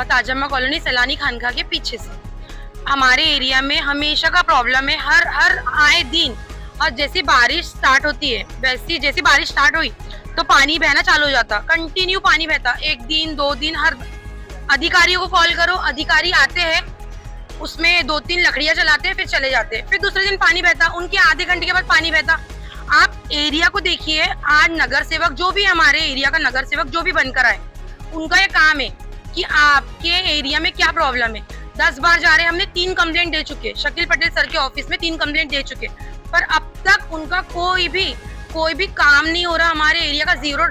ताजम्मा colony सैलानी खानका के पीछे से। हमारे एरिया में हमेशा का प्रॉब्लम है, हर आए दिन। और जैसी बारिश स्टार्ट होती है वैसी जैसी बारिश स्टार्ट हुई तो पानी बहना चालू हो जाता, कंटिन्यू पानी बहता, 1 दिन 2 दिन। हर अधिकारियों को कॉल करो, अधिकारी आते हैं, उसमें 2-3 लकड़ियां चलाते हैं, फिर चले जाते हैं। फिर दूसरे दिन पानी बहता, उनके आधे घंटे के बाद पानी बहता। आप एरिया को देखिए, आज नगर सेवक जो भी हमारे एरिया का नगर सेवक जो भी बनकर आए, उनका ये काम है कि आपके एरिया में क्या प्रॉब्लम है। 10 बार जा रहे हैं, हमने 3 कंप्लेंट दे चुके, शकील पटेल सर के ऑफिस में 3 कंप्लेंट दे चुके, पर अब तक उनका कोई भी काम नहीं हो रहा। हमारे एरिया का जीरो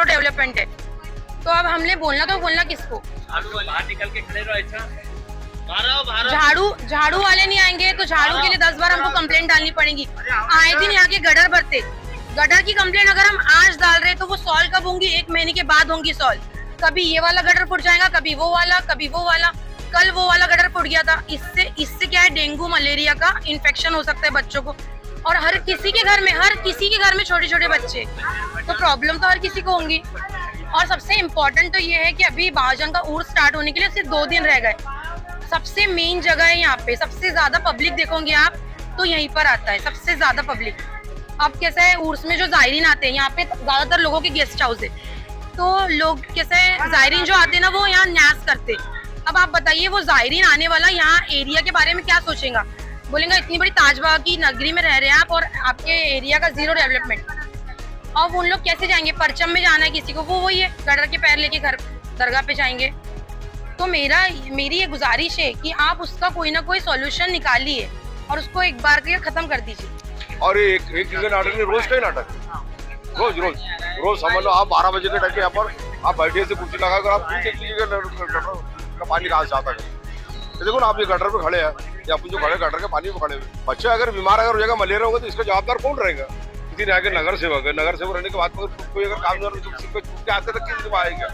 डेवलपमेंट है। तो अब हमने बोलना किसको? बाहर निकल के खड़े रहो, ऐसा झाड़ू वाले नहीं आएंगे तो झाड़ू के लिए 10 बार हमको कंप्लेंट डालनी पड़ेगी। आए दिन यहाँ के गटर भरते, गटर की कंप्लेंट अगर हम आज डाल रहे तो वो सॉल्व कब होंगी? 1 महीने के बाद होंगी सॉल्व। कभी ये वाला गटर फुट जाएगा, कभी वो वाला। कल वो वाला गटर फुट गया था। इससे क्या है, डेंगू मलेरिया का इन्फेक्शन हो सकता है बच्चों को। और हर किसी के घर में छोटे छोटे बच्चे, तो प्रॉब्लम तो हर किसी को होंगी। और सबसे इम्पोर्टेंट तो ये है कि अभी महाजन का उर्स स्टार्ट होने के लिए सिर्फ 2 दिन रह गए। सबसे मेन जगह है यहाँ पे, सबसे ज्यादा पब्लिक देखोगे आप तो यहीं पर आता है, सबसे ज्यादा पब्लिक। अब कैसा है, उर्स में जो जायरीन आते हैं, यहाँ पे ज्यादातर लोगों के गेस्ट हाउस है, तो लोग कैसे जायरीन जो आते हैं ना, वो यहाँ न्यास करते। अब आप बताइए, वो जायरीन आने वाला यहाँ एरिया के बारे में क्या सोचेगा? बोलेंगे इतनी बड़ी ताजबाग की नगरी में रह रहे हैं आप और आपके एरिया का जीरो डेवलपमेंट। अब उन लोग कैसे जाएंगे? परचम में जाना है किसी को, वो वही है, गटर के पैर लेके घर दरगाह पे जाएंगे। तो मेरी ये गुजारिश है कि आप उसका कोई ना कोई सॉल्यूशन निकालिए और उसको एक बार के खत्म कर दीजिए। और एक चीज़ नाटक नहीं, रोज का ही नाटक, रोज समझ लो। आप 12 बजे के टाइम यहाँ पर आप बैठे से कुर्सी लगाकर आप देख लीजिएगा का पानी कहाँ से आता है। तो देखो ना, आप ये गटर पे खड़े हैं, या अपन जो खड़े गटर के पानी पे खड़े हुए, बच्चा अगर बीमार अगर हो जाएगा, मलेरिया होगा, तो इसका जवाबदार कौन रहेगा? किसी आगे नगर सेवक है, नगर सेवक रहने के बाद कोई अगर काम नहीं आते तक किसी को आएगा।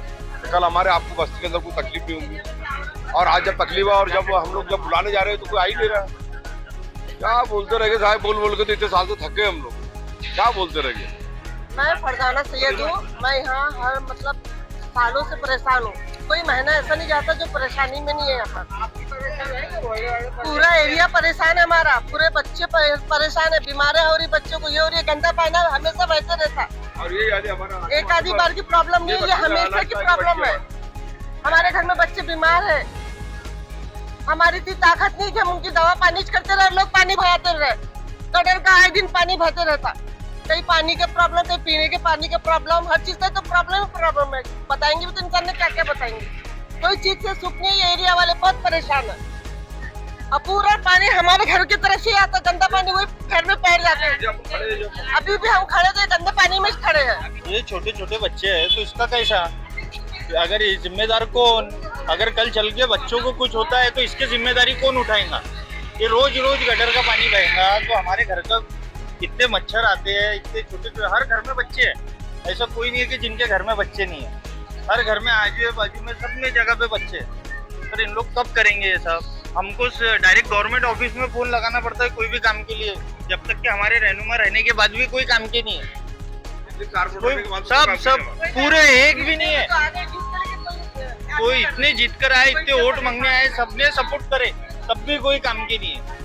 कल हमारे आपको बस्ती के अंदर कोई तकलीफ नहीं होगी, और आज जब तकलीफ है और जब हम लोग जब बुलाने जा रहे हैं तो कोई आ ही नहीं रहा। क्या बोलते रहेंगे साहब, बोल के तो इतने साल तो थके हम लोग, क्या बोलते रहेंगे। मैं फरजाना सैयद हूँ। मैं यहाँ हर मतलब सालों से परेशान हूँ। कोई महीना ऐसा नहीं जाता जो परेशानी में नहीं है। यहाँ पर पूरा एरिया परेशान है, हमारा पूरे बच्चे परेशान है, बीमारियां हो रही बच्चों को, ये हो रही है, गंदा पानी हमेशा वैसे रहता। और ये हमारा एक आधी बार की प्रॉब्लम नहीं है, ये हमेशा की प्रॉब्लम है। हमारे घर में बच्चे बीमार है, हमारी इतनी ताकत नहीं कि हम उनकी दवा पानी करते रहे, लोग पानी भराते रहे। गटर का आए दिन पानी भरते रहता, कहीं पानी के प्रॉब्लम, कहीं पीने के पानी के प्रॉब्लम, हर चीज का तो प्रॉब्लम है। बताएंगे भी तो इंसान ने क्या क्या बताएंगे। कोई चीज से सुख नहीं है, एरिया वाले बहुत परेशान है। और पूरा पानी हमारे घर की तरफ से आता, गंदा पानी वही घर में पैर जाते हैं। अभी भी हम खड़े थे, गंदे पानी में खड़े हैं। ये छोटे छोटे बच्चे हैं, तो इसका कैसा? अगर ये जिम्मेदार कौन? अगर कल चल के बच्चों को कुछ होता है तो इसकी जिम्मेदारी कौन उठाएगा? ये रोज गटर का पानी बहेगा तो हमारे घर का इतने मच्छर आते हैं, इतने छोटे, हर घर में बच्चे हैं। ऐसा कोई नहीं है कि जिनके घर में बच्चे नहीं है, हर घर में आजू बाजू में सब में जगह पे बच्चे हैं। पर इन लोग कब करेंगे ये सब? हमको डायरेक्ट गवर्नमेंट ऑफिस में फोन लगाना पड़ता है कोई भी काम के लिए, जब तक कि हमारे रहनुमा रहने के बाद भी कोई काम के नहीं है। सब पूरे एक भी नहीं है। कोई इतने जीत कर आए, इतने वोट मांगने आए, सबने सपोर्ट करे, तब भी कोई काम के नहीं है।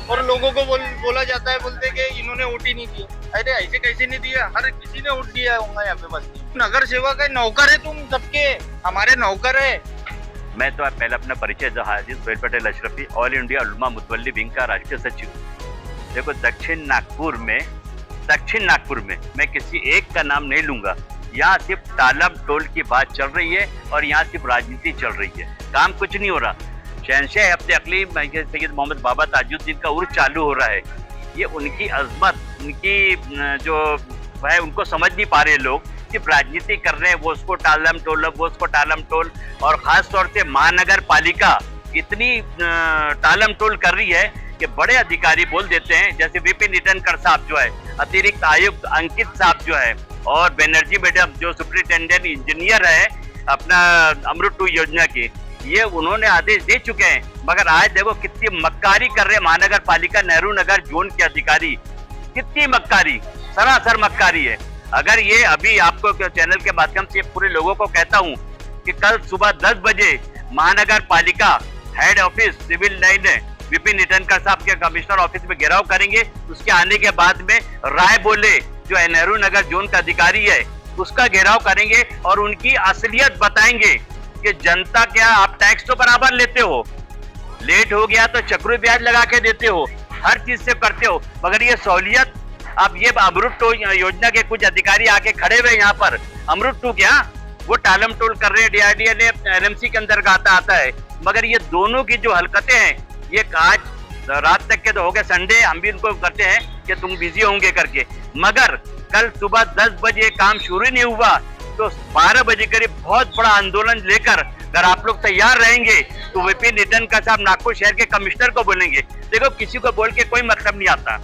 और लोगों को बोला जाता है, बोलते कि इन्होंने वोट ही नहीं दिए। अरे ऐसे कैसे नहीं दिया? हर किसी ने वोट दिया होगा यहाँ पे। बस नगर सेवक है, नौकर है, तुम सबके हमारे नौकर है। मैं तो पहले अपना परिचय दो, हाजी सुहेल पटेल अशरफी, ऑल इंडिया उलमा मुतवल्ली विंग का राष्ट्रीय सचिव। देखो, दक्षिण नागपुर में मैं किसी एक का नाम नहीं लूंगा। यहाँ सिर्फ टालम टोल की बात चल रही है और यहाँ सिर्फ राजनीति चल रही है, काम कुछ नहीं हो रहा। शहंशाह हफ्ते अकली सैयद मोहम्मद बाबा ताजुद्दीन का उर्स चालू हो रहा है। ये उनकी अजमत, उनकी जो है, उनको समझ नहीं पा रहे लोग। सिर्फ राजनीति कर रहे हैं, वो उसको टालम टोल, और खास तौर से महानगर पालिका इतनी टालम टोल कर रही है कि बड़े अधिकारी बोल देते हैं, जैसे विपिन ईटनकर साहब जो है, अतिरिक्त आयुक्त अंकित साहब जो है, और बनर्जी मैडम जो सुपरिटेंडेंट इंजीनियर है अपना अमृत 2 योजना की, ये उन्होंने आदेश दे चुके हैं। मगर आज देखो कितनी मक्कारी कर रहे महानगर पालिका नेहरू नगर जोन के अधिकारी, कितनी मक्कारी, सरासर मक्कारी है। अगर ये अभी आपको चैनल के माध्यम से पूरे लोगों को कहता हूँ कि कल सुबह 10 बजे महानगर पालिका head office civil line Vipin Itankar साहब के कमिश्नर ऑफिस में घेराव करेंगे। उसके आने के बाद में राय बोले जो नेहरू नगर जोन का अधिकारी है उसका घेराव करेंगे और उनकी असलियत बताएंगे कि जनता क्या आप टैक्स तो बराबर लेते हो, लेट हो गया तो चक्रवृद्धि ब्याज लगा के देते हो, हर चीज से करते हो, मगर ये सहूलियत अब ये अमृत योजना के कुछ अधिकारी आके खड़े हुए यहाँ पर अमृत 2 क्या वो टालम टोल कर रहे हैं। DRDA ने LMC के अंतर्गत आता है, मगर ये दोनों की जो हरकतें हैं ये आज रात तक के तो हो गए, संडे हम भी उनको करते हैं कि तुम बिजी होंगे करके, मगर कल सुबह 10 बजे काम शुरू नहीं हुआ तो 12 बजे करीब बहुत बड़ा आंदोलन लेकर अगर आप लोग तैयार रहेंगे तो विपिन ईटनकर साहब नागपुर शहर के कमिश्नर को बोलेंगे। देखो किसी को बोल के कोई मतलब नहीं आता,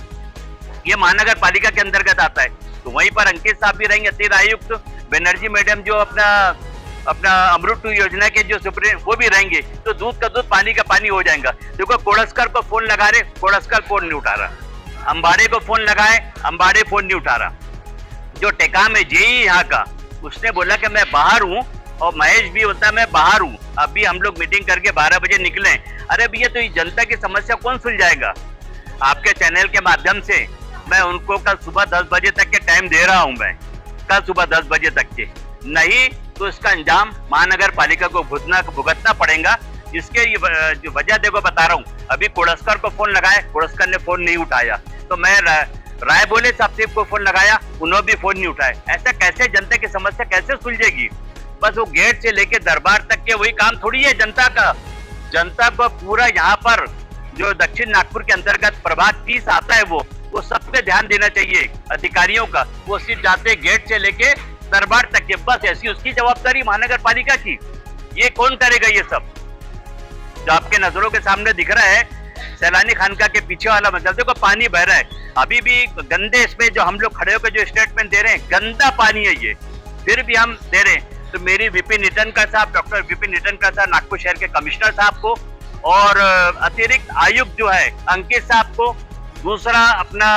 ये महानगर पालिका के अंतर्गत आता है, तो वहीं पर अंकित साहब भी रहेंगे, अतिरिक्त आयुक्त बनर्जी मैडम जो अपना अमृत 2 योजना के जो सुप्रीम वो भी रहेंगे, तो दूध का दूध पानी का पानी हो जाएगा। देखो कोड़स्कर को फोन लगा रहे, कोड़स्कर फोन नहीं उठा रहा, अंबाड़े को फोन लगाए, अंबाड़े फोन नहीं उठा रहा, जो टेकाम है जेई यहाँ का उसने बोला कि मैं बाहर हूँ, और महेश भी होता है मैं बाहर हूँ, अभी हम लोग मीटिंग करके 12 बजे निकले। अरे भैया तो ये जनता की समस्या कौन सुलझाएगा? आपके चैनल के माध्यम से मैं उनको कल सुबह 10 बजे तक के टाइम दे रहा हूँ, मैं कल सुबह 10 बजे तक के, नहीं तो इसका अंजाम महानगर पालिका को भुगतना पड़ेगा। इसके जो वजह देखो बता रहा हूँ, अभी कोड़स्कर को फोन लगाया, कोड़स्कर ने फोन नहीं उठाया, तो मैं राय बोले साहब को फोन लगाया, उन्होंने भी फोन नहीं उठाया। ऐसा कैसे जनता की समस्या कैसे सुलझेगी? बस वो गेट से लेके दरबार तक के वही काम थोड़ी है जनता का। जनता को पूरा यहाँ पर जो दक्षिण नागपुर के अंतर्गत प्रभाग 30 आता है वो सब पे ध्यान देना चाहिए अधिकारियों का। वो सिर्फ जाते गेट से लेके दरबार तक के, बस ऐसी उसकी जवाबदारी महानगर पालिका की। ये कौन करेगा? ये सब जो आपके नजरों के सामने दिख रहा है सैलानी खानका के पीछे वाला मंजर, देखो पानी बह रहा है, अभी भी गंदे इसमें जो हम लोग खड़े होकर जो स्टेटमेंट दे रहे हैं गंदा पानी है ये, फिर भी हम दे रहे हैं। तो मेरी विपिन ईटनकर साहब, डॉक्टर विपिन ईटनकर साहब नागपुर शहर के कमिश्नर साहब को और अतिरिक्त आयुक्त जो है अंकित साहब को, दूसरा अपना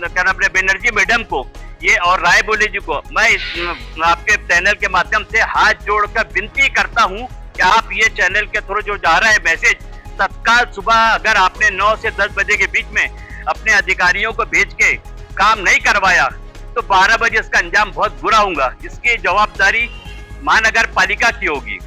क्या नाम है बनर्जी मैडम को, ये और राय बोले जी को मैं आपके चैनल के माध्यम से हाथ जोड़कर विनती करता हूं कि आप ये चैनल के थ्रू जो जा रहा है मैसेज, तत्काल सुबह अगर आपने 9 से 10 बजे के बीच में अपने अधिकारियों को भेज के काम नहीं करवाया तो 12 बजे इसका अंजाम बहुत बुरा होगा। इसकी जवाबदारी महानगर पालिका की होगी।